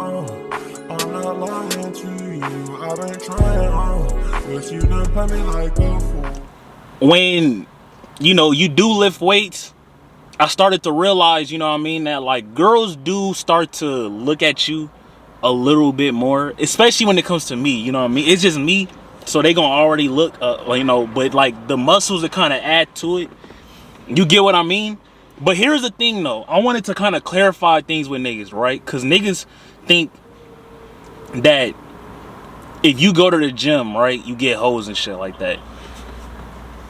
I'm not lying to you. I've been trying, but you done play me like a fool. When, you do lift weights, I started to realize, that like girls do start to look at you a little bit more, especially when it comes to me, it's just me. So they gonna already look, but like the muscles that kind of add to it. You get what I mean? But here's the thing though. I wanted to kind of clarify things with niggas, right? Because niggas think that if you go to the gym, right, you get hoes and shit like that.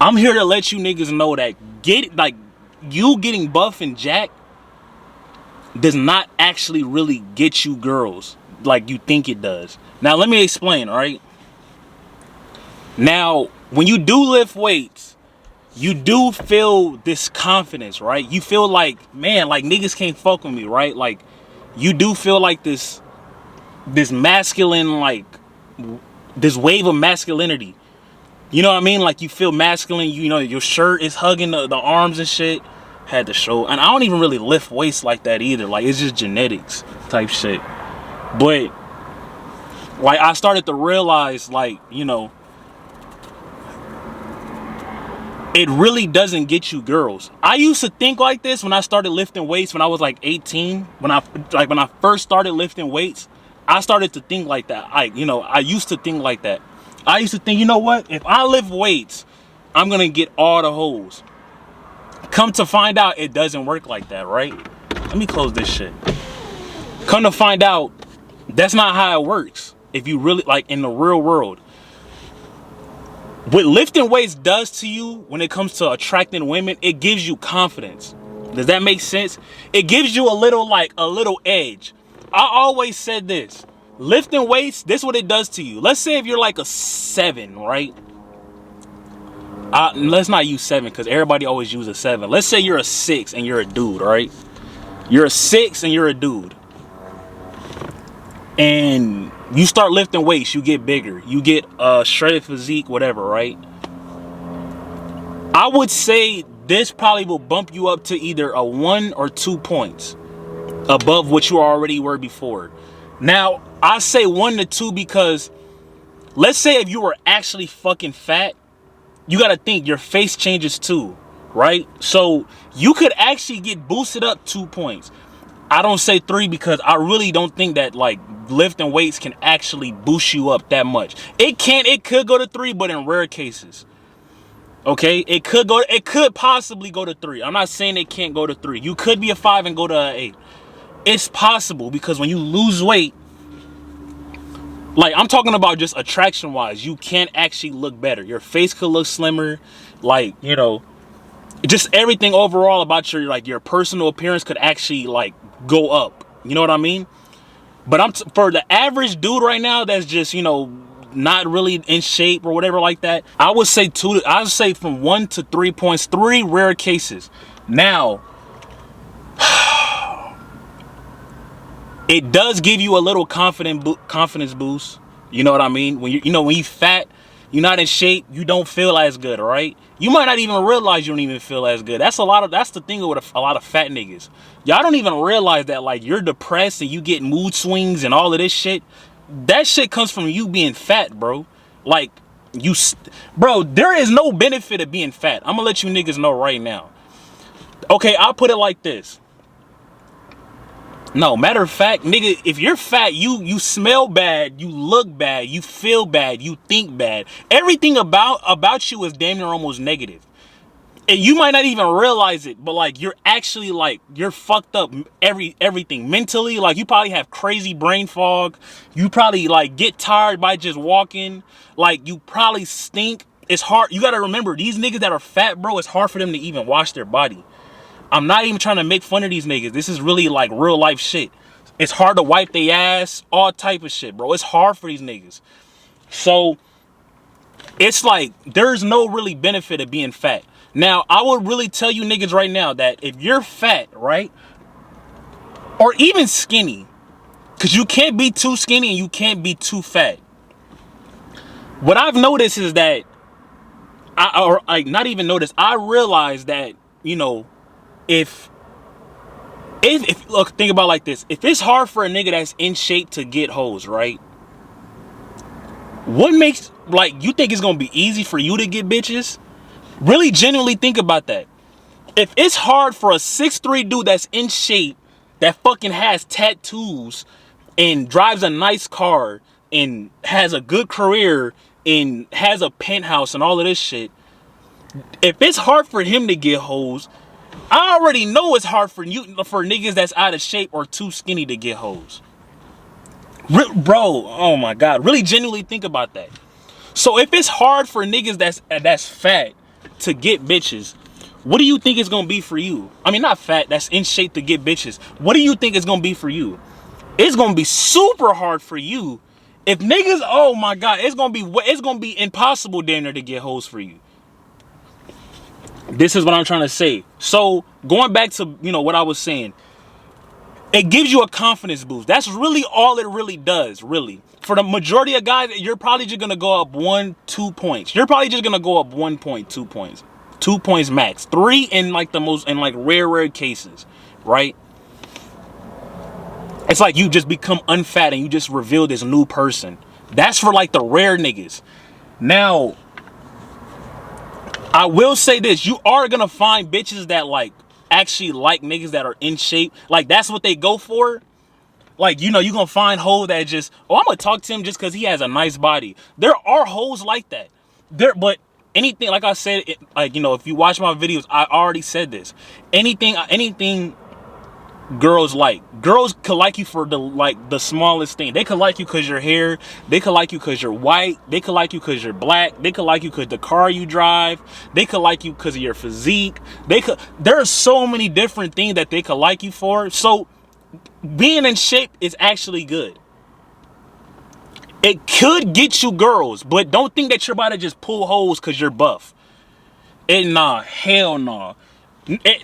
I'm here to let you niggas know that you getting buff and jacked does not actually really get you girls like you think it does. Now let me explain, right? Now, when you do lift weights, you do feel this confidence, right? You feel like, man, like niggas can't fuck with me, right? Like you do feel like this masculine, like this wave of masculinity. You know what I mean? Like you feel masculine, your shirt is hugging the arms and shit. Had to show. And I don't even really lift weights like that either. Like it's just genetics type shit. But like I started to realize, like, it really doesn't get you girls. I used to think like this when I started lifting weights when I was like 18. When I first started lifting weights, I started to think like that. I used to think like that. I used to think, you know what? If I lift weights, I'm gonna get all the hoes. Come to find out, it doesn't work like that, right? Let me close this shit. Come to find out, that's not how it works. If you really, like, in the real world. What lifting weights does to you when it comes to attracting women, it gives you confidence. Does that make sense? It gives you a little edge. I always said this. Lifting weights, this is what it does to you. Let's say if you're like a 7, right? Let's not use 7 because everybody always uses a 7. Let's say you're a 6 and you're a dude, right? You're a 6 and you're a dude. And you start lifting weights, you get bigger. You get a shredded physique, whatever, right? I would say this probably will bump you up to either a 1 or 2 points above what you already were before. Now, I say 1 to 2 because let's say if you were actually fucking fat, you got to think your face changes too, right? So you could actually get boosted up 2 points. I don't say 3 because I really don't think that like lifting weights can actually boost you up that much. It could go to 3, but in rare cases. Okay, it could possibly go to 3. I'm not saying it can't go to 3. You could be a 5 and go to an 8. It's possible because when you lose weight, like I'm talking about just attraction wise, you can actually look better. Your face could look slimmer, like, just everything overall about your personal appearance could actually like go up. You know what I mean? But for the average dude right now that's just, not really in shape or whatever like that, I would say from 1 to 3 points, 3 rare cases. Now, it does give you a little confidence boost. You know what I mean? When you fat, you're not in shape, you don't feel as good, right? You might not even realize you don't even feel as good. That's the thing with a lot of fat niggas. Y'all don't even realize that like you're depressed and you get mood swings and all of this shit. That shit comes from you being fat, bro. Like bro, there is no benefit of being fat. I'm gonna let you niggas know right now. Okay, I'll put it like this. No, matter of fact, nigga, if you're fat, you smell bad, you look bad, you feel bad, you think bad. Everything about you is damn near almost negative. And you might not even realize it, but like you're actually like you're fucked up everything mentally. Like you probably have crazy brain fog. You probably like get tired by just walking. Like you probably stink. It's hard. You gotta remember, these niggas that are fat, bro, it's hard for them to even wash their body. I'm not even trying to make fun of these niggas. This is really like real life shit. It's hard to wipe their ass, all type of shit, bro. It's hard for these niggas. So it's like there's no really benefit of being fat. Now, I would really tell you niggas right now that if you're fat, right, or even skinny, because you can't be too skinny and you can't be too fat. What I've noticed is that, I realized that, if If look, think about it like this. If it's hard for a nigga that's in shape to get hoes, right? What makes, like, you think it's gonna be easy for you to get bitches? Really genuinely think about that. If it's hard for a 6'3" dude that's in shape, that fucking has tattoos and drives a nice car and has a good career and has a penthouse and all of this shit, if it's hard for him to get hoes, I already know it's hard for niggas that's out of shape or too skinny to get hoes. Bro, oh my God, really genuinely think about that. So if it's hard for niggas that's fat to get bitches, what do you think it's gonna be for you? I mean, not fat, that's in shape to get bitches. What do you think it's gonna be for you? It's gonna be super hard for you. If niggas, oh my God, it's gonna be impossible damn near to get hoes for you. This is what I'm trying to say. So going back to, you know, what I was saying, it gives you a confidence boost. That's really all it really does, really. For the majority of guys, you're probably just gonna go up 1-2 points. You're probably just gonna go up 1 point, 2 points. 2 points max. 3 in like rare cases, right? It's like you just become unfat and you just reveal this new person. That's for like the rare niggas. Now, I will say this, you are gonna find bitches that like actually like niggas that are in shape. Like that's what they go for. Like, you know, you're gonna find hoes that just, oh, I'm gonna talk to him just because he has a nice body. There are hoes like that. But anything, like I said, like, you know, if you watch my videos, I already said this. Anything girls could like you for the smallest thing. They could like you because your hair. They could like you because you're white. They could like you because you're black. They could like you because the car you drive. They could like you because of your physique. There are so many different things that they could like you for. So being in shape is actually good. It could get you girls, but don't think that you're about to just pull hoes because you're buff. Nah, hell nah.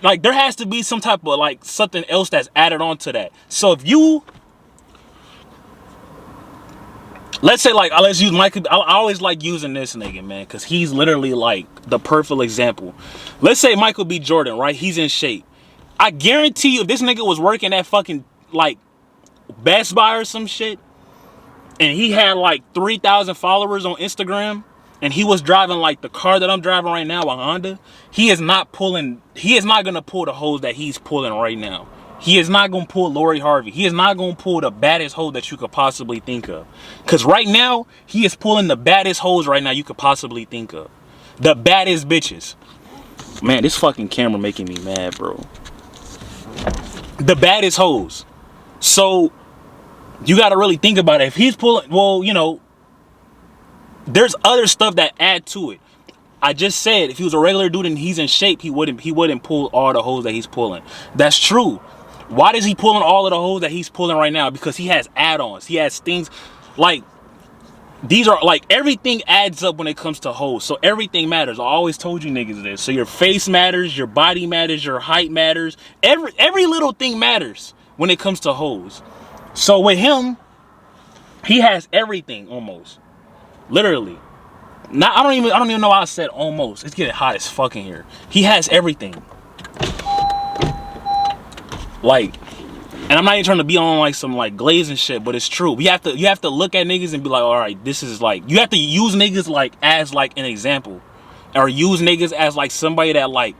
Like, there has to be some type of, like, something else that's added on to that. So if you, let's say, like, let's use Michael. I always like using this nigga, man, because he's literally, like, the perfect example. Let's say Michael B. Jordan, right? He's in shape. I guarantee you, if this nigga was working at fucking, like, Best Buy or some shit, and he had, like, 3,000 followers on Instagram, and he was driving like the car that I'm driving right now, a Honda, he is not gonna pull the hoes that he's pulling right now. He is not gonna pull Lori Harvey. He is not gonna pull the baddest hoe that you could possibly think of. Cause right now, he is pulling the baddest hoes right now you could possibly think of. The baddest bitches. Man, this fucking camera making me mad, bro. The baddest hoes. So you gotta really think about it. If he's pulling, well, you know, there's other stuff that add to it. I just said if he was a regular dude and he's in shape, he wouldn't pull all the hoes that he's pulling. That's true. Why is he pulling all of the hoes that he's pulling right now? Because he has add-ons. He has things like, these are like, everything adds up when it comes to hoes. So everything matters. I always told you niggas this. So your face matters, your body matters, your height matters. Every little thing matters when it comes to hoes. So with him, he has everything almost. Literally. Now I don't even know why I said almost. It's getting hot as fuck in here. He has everything. Like, and I'm not even trying to be on like some like glazing shit, but it's true. You have to look at niggas and be like, all right, this is like, you have to use niggas like as like an example, or use niggas as like somebody that like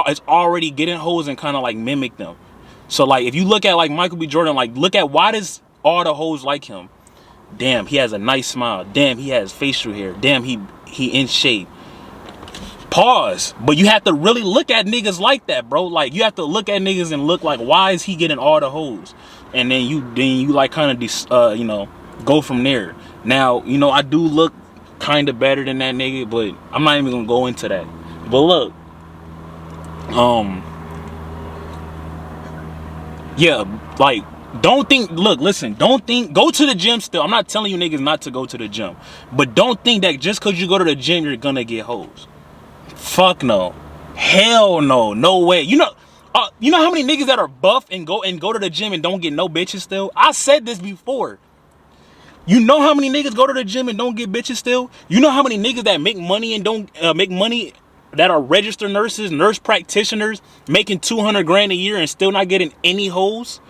is already getting hoes and kind of like mimic them. So like if you look at like Michael B. Jordan, like look at why does all the hoes like him? Damn, he has a nice smile. Damn, he has facial hair. Damn, he in shape. Pause. But you have to really look at niggas like that, bro. Like you have to look at niggas and look like, why is he getting all the hoes? And then you like kind of you know, go from there. Now, you know, I do look kind of better than that nigga, but I'm not even gonna go into that. But look, yeah, like, don't think, look, listen, don't think, go to the gym still. I'm not telling you niggas not to go to the gym. But don't think that just because you go to the gym, you're gonna get hoes. Fuck no. Hell no. No way. You know how many niggas that are buff and go to the gym and don't get no bitches still? I said this before. You know how many niggas go to the gym and don't get bitches still? You know how many niggas that make money and don't that are registered nurses, nurse practitioners, making 200 grand a year and still not getting any hoes,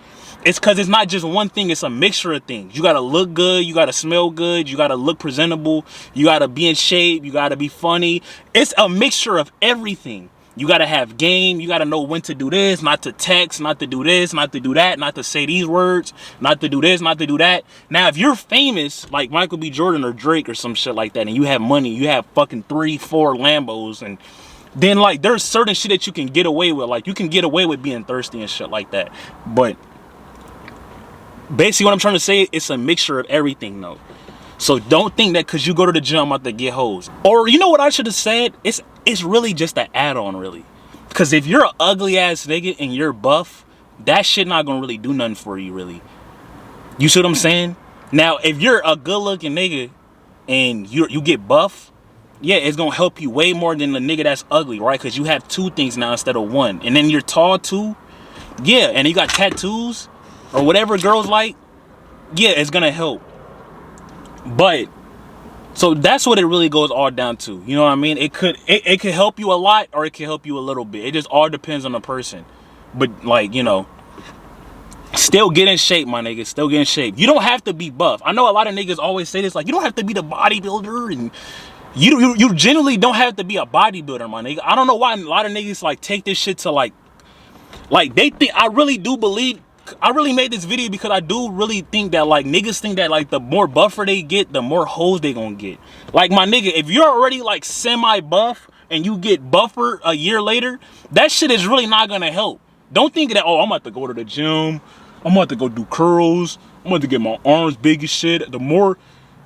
it's because it's not just one thing, it's a mixture of things. You gotta look good, you gotta smell good, you gotta look presentable, you gotta be in shape, you gotta be funny. It's a mixture of everything. You gotta have game, you gotta know when to do this, not to text, not to do this, not to do that, not to say these words, not to do this, not to do that. Now, if you're famous, like Michael B. Jordan or Drake or some shit like that, and you have money, you have fucking 3-4 Lambos, and then like there's certain shit that you can get away with. Like you can get away with being thirsty and shit like that. But basically what I'm trying to say, it's a mixture of everything though. So don't think that because you go to the gym I'm about to get hoes. Or you know what I should have said? It's really just an add-on really. Because if you're an ugly ass nigga and you're buff, that shit not gonna really do nothing for you really. You see what I'm saying? Now if you're a good looking nigga and you get buff, yeah, it's gonna help you way more than the nigga that's ugly, right? Because you have two things now instead of one. And then you're tall too. Yeah, and you got tattoos or whatever girls like. Yeah, it's gonna help. But so that's what it really goes all down to. You know what I mean? It could help you a lot or it could help you a little bit. It just all depends on the person. But like, you know, still get in shape, my niggas. Still get in shape. You don't have to be buff. I know a lot of niggas always say this, like, you don't have to be the bodybuilder, and you generally don't have to be a bodybuilder, my nigga. I don't know why a lot of niggas like take this shit to like they think, I really made this video because I do really think that like niggas think that like the more buffer they get, the more hoes they gonna get. Like my nigga, if you're already like semi-buff and you get buffer a year later, that shit is really not gonna help. Don't think that, oh, I'm about to go to the gym, I'm about to go do curls, I'm about to get my arms big as shit. The more,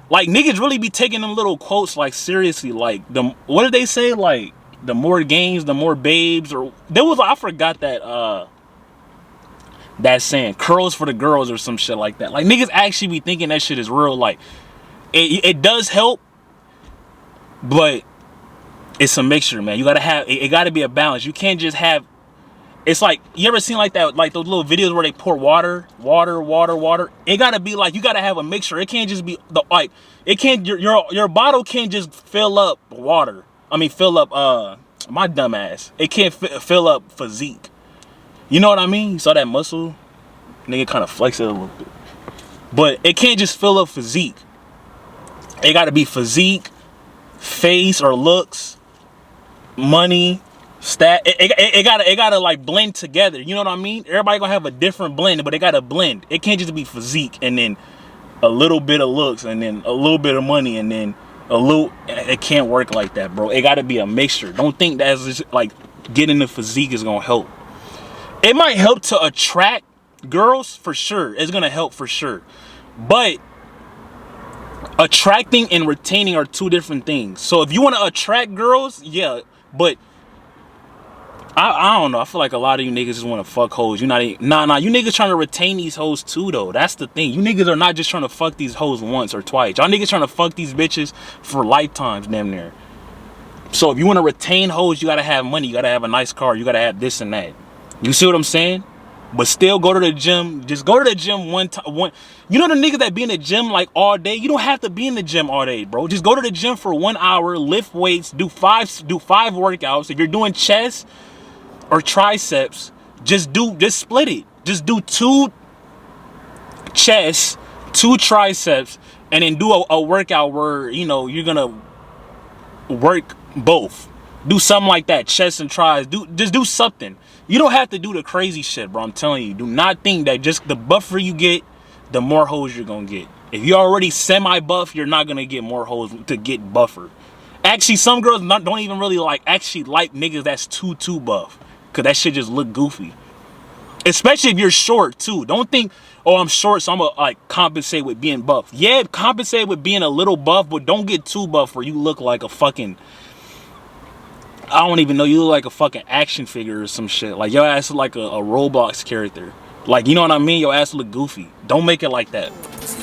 like niggas really be taking them little quotes like seriously. Like what did they say? Like the more games, the more babes, or there was, I forgot that saying, curls for the girls or some shit like that. Like niggas actually be thinking that shit is real. Like it does help, but it's a mixture, man. You gotta have it gotta be a balance. You can't just have, it's like, you ever seen like that, like those little videos where they pour water? It gotta be like, you gotta have a mixture. It can't just be the, like, it can't, your bottle can't just fill up water. I mean fill up my dumb ass. It can't fill up physique. You know what I mean? You saw that muscle? Nigga kind of flex it a little bit. But it can't just fill up physique. It gotta be physique, face or looks, money, stat. It gotta like blend together. You know what I mean? Everybody gonna have a different blend, but it gotta blend. It can't just be physique and then a little bit of looks and then a little bit of money and then a little. It can't work like that, bro. It gotta be a mixture. Don't think that's just like getting the physique is gonna help. It might help to attract girls for sure. It's gonna help for sure. But attracting and retaining are two different things. So if you want to attract girls, yeah, but I don't know. I feel like a lot of you niggas just want to fuck hoes. You not nah. You niggas trying to retain these hoes too, though. That's the thing. You niggas are not just trying to fuck these hoes once or twice. Y'all niggas trying to fuck these bitches for lifetimes, damn near. So if you want to retain hoes, you gotta have money. You gotta have a nice car. You gotta have this and that. You see what I'm saying? But still go to the gym. Just go to the gym one time. You know the niggas that be in the gym like all day? You don't have to be in the gym all day, bro. Just go to the gym for 1 hour, lift weights, do five workouts. If you're doing chest or triceps, just split it. Just do 2 chests, 2 triceps, and then do a workout where, you know, you're gonna work both. Do something like that, chest and tries. Just do something. You don't have to do the crazy shit, bro. I'm telling you. Do not think that just the buffer you get, the more hoes you're gonna get. If you're already semi-buff, you're not gonna get more hoes to get buffer. Actually, some girls don't even really like niggas that's too buff, cause that shit just look goofy. Especially if you're short too. Don't think, oh, I'm short, so I'm gonna like compensate with being buff. Yeah, compensate with being a little buff, but don't get too buff where you look like a fucking, I don't even know, you look like a fucking action figure or some shit. Like your ass look like a Roblox character. Like, you know what I mean? Your ass look goofy. Don't make it like that. Pussy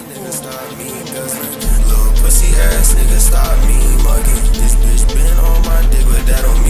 ass nigga, stop me mugging. This bitch been on my dick, but that don't mean